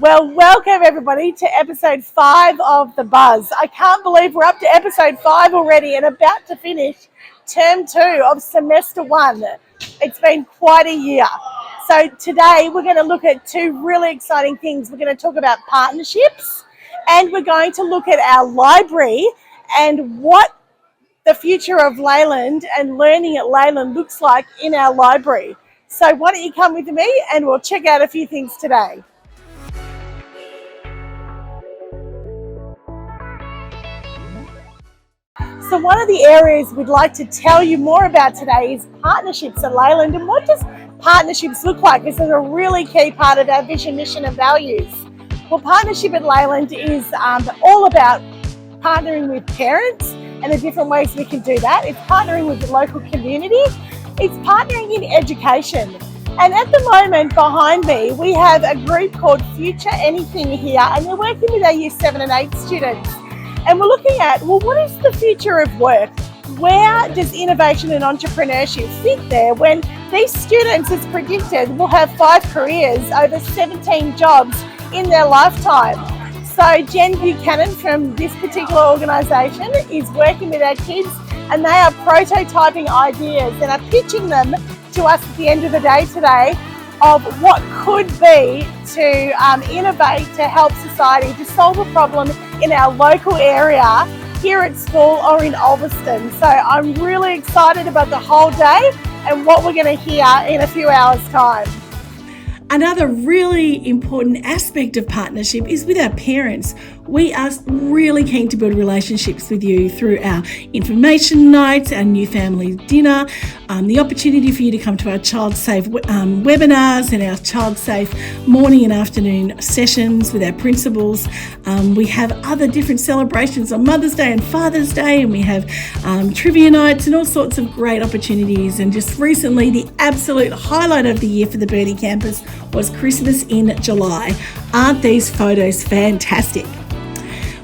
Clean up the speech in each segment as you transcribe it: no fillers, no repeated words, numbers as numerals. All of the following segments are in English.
Well, welcome everybody to episode 5 of The Buzz. I can't believe we're up to episode 5 already and about to finish term 2 of semester 1. It's been quite a year. So today we're going to look at 2 really exciting things. We're going to talk about partnerships and we're going to look at our library and what the future of Leighland and learning at Leighland looks like in our library. So why don't you come with me and we'll check out a few things today. So one of the areas we'd like to tell you more about today is partnerships at Leighland. And what does partnerships look like? This is a really key part of our vision, mission and values. Well, partnership at Leighland is all about partnering with parents and the different ways we can do that. It's partnering with the local community. It's partnering in education. And at the moment behind me, we have a group called Future Anything here, and they're working with our Year 7 and 8 students. And we're looking at, well, what is the future of work? Where does innovation and entrepreneurship fit there when these students, as predicted, will have 5 careers, over 17 jobs in their lifetime? So Jen Buchanan from this particular organisation is working with our kids, and they are prototyping ideas and are pitching them to us at the end of the day today of what could be to innovate to help society to solve a problem in our local area here at school or in Ulverston. So I'm really excited about the whole day and what we're going to hear in a few hours' time. Another really important aspect of partnership is with our parents. We are really keen to build relationships with you through our information nights, our new family dinner, the opportunity for you to come to our Child Safe webinars and our Child Safe morning and afternoon sessions with our principals. We have other different celebrations on Mother's Day and Father's Day, and we have trivia nights and all sorts of great opportunities. And just recently, the absolute highlight of the year for the Burnie campus was Christmas in July. Aren't these photos fantastic?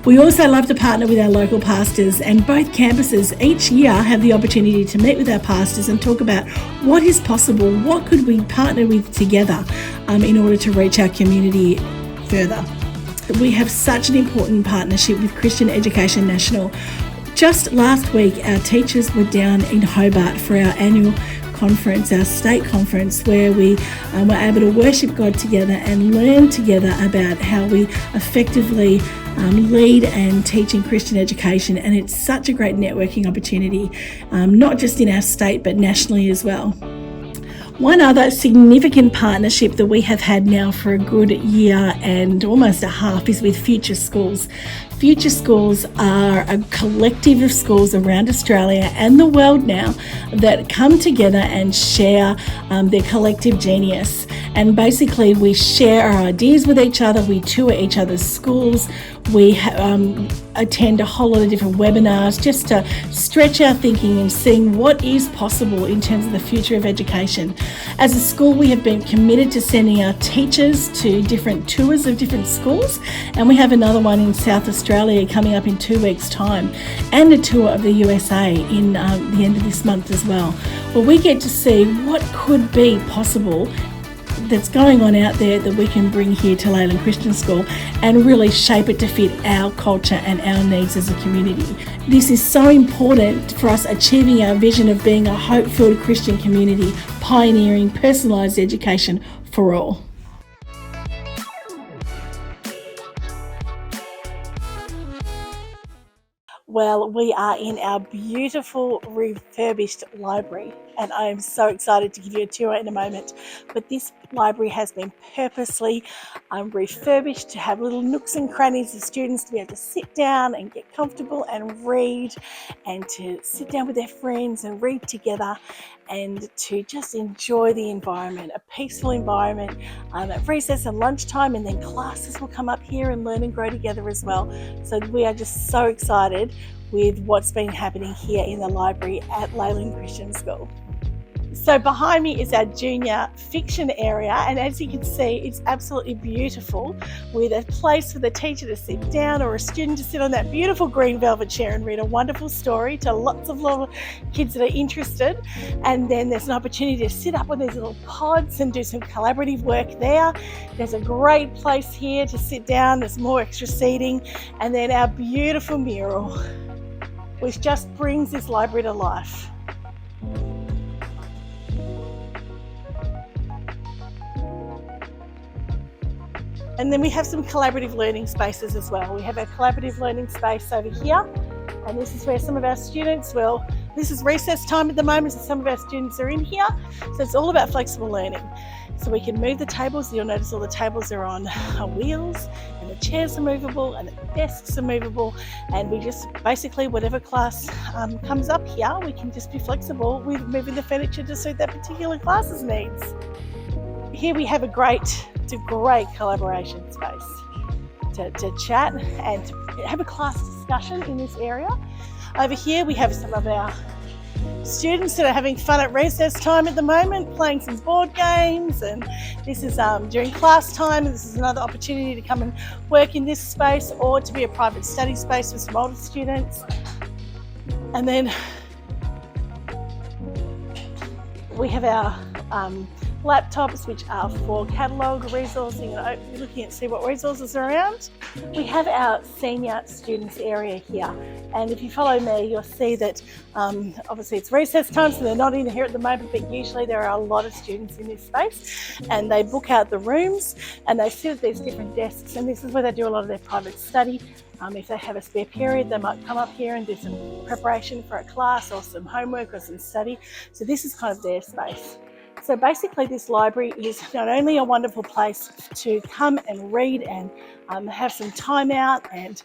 We also love to partner with our local pastors, and both campuses each year have the opportunity to meet with our pastors and talk about what is possible, what could we partner with together in order to reach our community further. We have such an important partnership with Christian Education National. Just last week, our teachers were down in Hobart for our annual conference, our state conference, where we were able to worship God together and learn together about how we effectively lead and teach in Christian education. And it's such a great networking opportunity, not just in our state, but nationally as well. One other significant partnership that we have had now for a good year and almost a half is with Future Schools. Future Schools are a collective of schools around Australia and the world now that come together and share their collective genius. And basically we share our ideas with each other, we tour each other's schools, we attend a whole lot of different webinars just to stretch our thinking and seeing what is possible in terms of the future of education. As a school, we have been committed to sending our teachers to different tours of different schools, and we have another one in South Australia coming up in 2 weeks' time, and a tour of the USA in the end of this month as well, where we get to see what could be possible that's going on out there that we can bring here to Leighland Christian School and really shape it to fit our culture and our needs as a community. This is so important for us achieving our vision of being a hope-filled Christian community, pioneering personalised education for all. Well, we are in our beautiful refurbished library, and I am so excited to give you a tour in a moment. But this library has been purposely refurbished to have little nooks and crannies for students to be able to sit down and get comfortable and read, and to sit down with their friends and read together, and to just enjoy the environment, a peaceful environment at recess and lunchtime, and then classes will come up here and learn and grow together as well. So we are just so excited with what's been happening here in the library at Leighland Christian School. So behind me is our junior fiction area, and as you can see, it's absolutely beautiful, with a place for the teacher to sit down or a student to sit on that beautiful green velvet chair and read a wonderful story to lots of little kids that are interested. And then there's an opportunity to sit up on these little pods and do some collaborative work there. There's a great place here to sit down, there's more extra seating, and then our beautiful mural, which just brings this library to life. And then we have some collaborative learning spaces as well. We have our collaborative learning space over here, and this is where some of our students this is recess time at the moment, so some of our students are in here. So it's all about flexible learning. So we can move the tables. You'll notice all the tables are on wheels, and the chairs are movable, and the desks are movable. And we just basically, whatever class comes up here, we can just be flexible with moving the furniture to suit that particular class's needs. Here we have a great collaboration space to chat and have a class discussion in this area. Over here we have some of our students that are having fun at recess time at the moment, playing some board games, and this is during class time. This is another opportunity to come and work in this space, or to be a private study space for some older students. And then we have our laptops, which are for catalogue resourcing and looking at see what resources are around. We have our senior students area here, and if you follow me, you'll see that obviously it's recess time, so they're not in here at the moment, but usually there are a lot of students in this space, and they book out the rooms and they sit at these different desks, and this is where they do a lot of their private study. If they have a spare period, they might come up here and do some preparation for a class or some homework or some study. So this is kind of their space. So basically this library is not only a wonderful place to come and read and have some time out and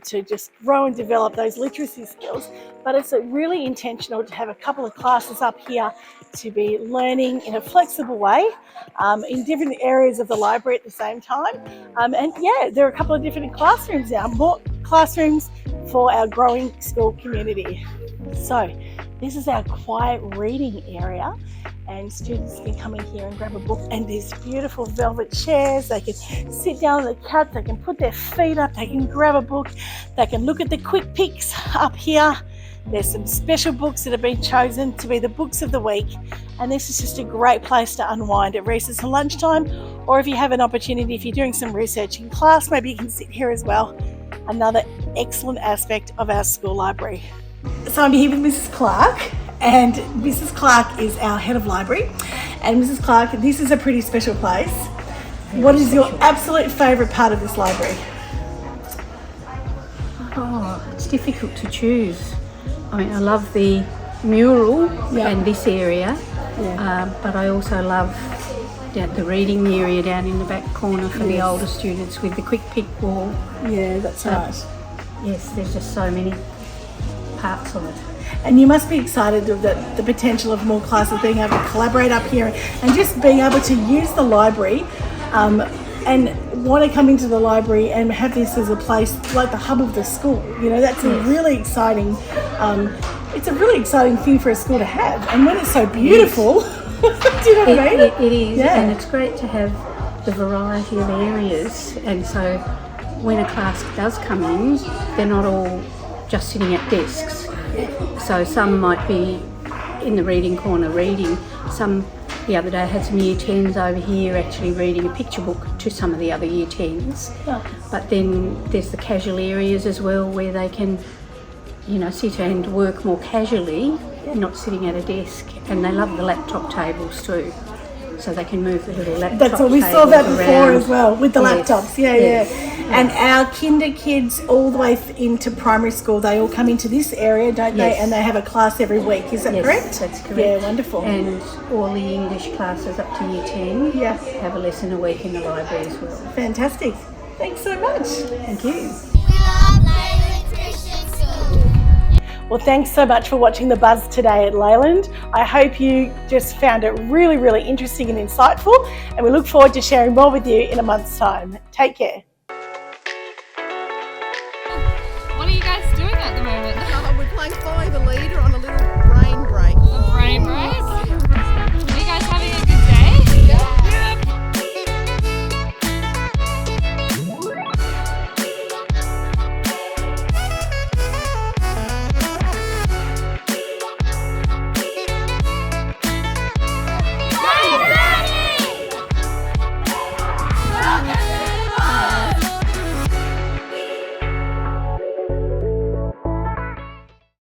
to just grow and develop those literacy skills, but it's really intentional to have a couple of classes up here to be learning in a flexible way in different areas of the library at the same time. And yeah, there are a couple of different classrooms now, more classrooms for our growing school community. So this is our quiet reading area, and students can come in here and grab a book, and these beautiful velvet chairs. They can sit down on the couch, they can put their feet up, they can grab a book, they can look at the quick picks up here. There's some special books that have been chosen to be the books of the week, and this is just a great place to unwind at recess and lunchtime, or if you have an opportunity, if you're doing some research in class, maybe you can sit here as well. Another excellent aspect of our school library. So I'm here with Mrs. Clark, and Mrs. Clark is our head of library. And Mrs. Clark, this is a pretty special place. What is your absolute favourite part of this library? Oh, it's difficult to choose. I mean, I love the mural and this area, but I also love the reading area down in the back corner for the older students with the quick pick wall. Yeah, that's right. Yes, there's just so many parts of it. And you must be excited of the potential of more classes being able to collaborate up here and just being able to use the library and want to come into the library and have this as a place like the hub of the school. You know, that's a really exciting, it's a really exciting thing for a school to have. And when it's so beautiful, do you know what I mean? It is, and it's great to have the variety of areas. And so when a class does come in, they're not all just sitting at desks. So some might be in the reading corner reading. Some, the other day, I had some year 10s over here actually reading a picture book to some of the other year 10s. Oh. But then there's the casual areas as well where they can, you know, sit and work more casually, not sitting at a desk. And they love the laptop tables too. So they can move the little laptop tables. That's what we saw that before around. As well, with the laptops. Yeah. And our kinder kids all the way into primary school, they all come into this area, don't they? And they have a class every week. Is that correct? That's correct. Yeah, wonderful. And all the English classes up to year 10 have a lesson a week in the library as well. Fantastic. Thanks so much. Thank you. We love Leighland Christian School. Well, thanks so much for watching The Buzz today at Leighland. I hope you just found it really, really interesting and insightful, and we look forward to sharing more with you in a month's time. Take care. What are you guys doing at the moment? We're playing fire.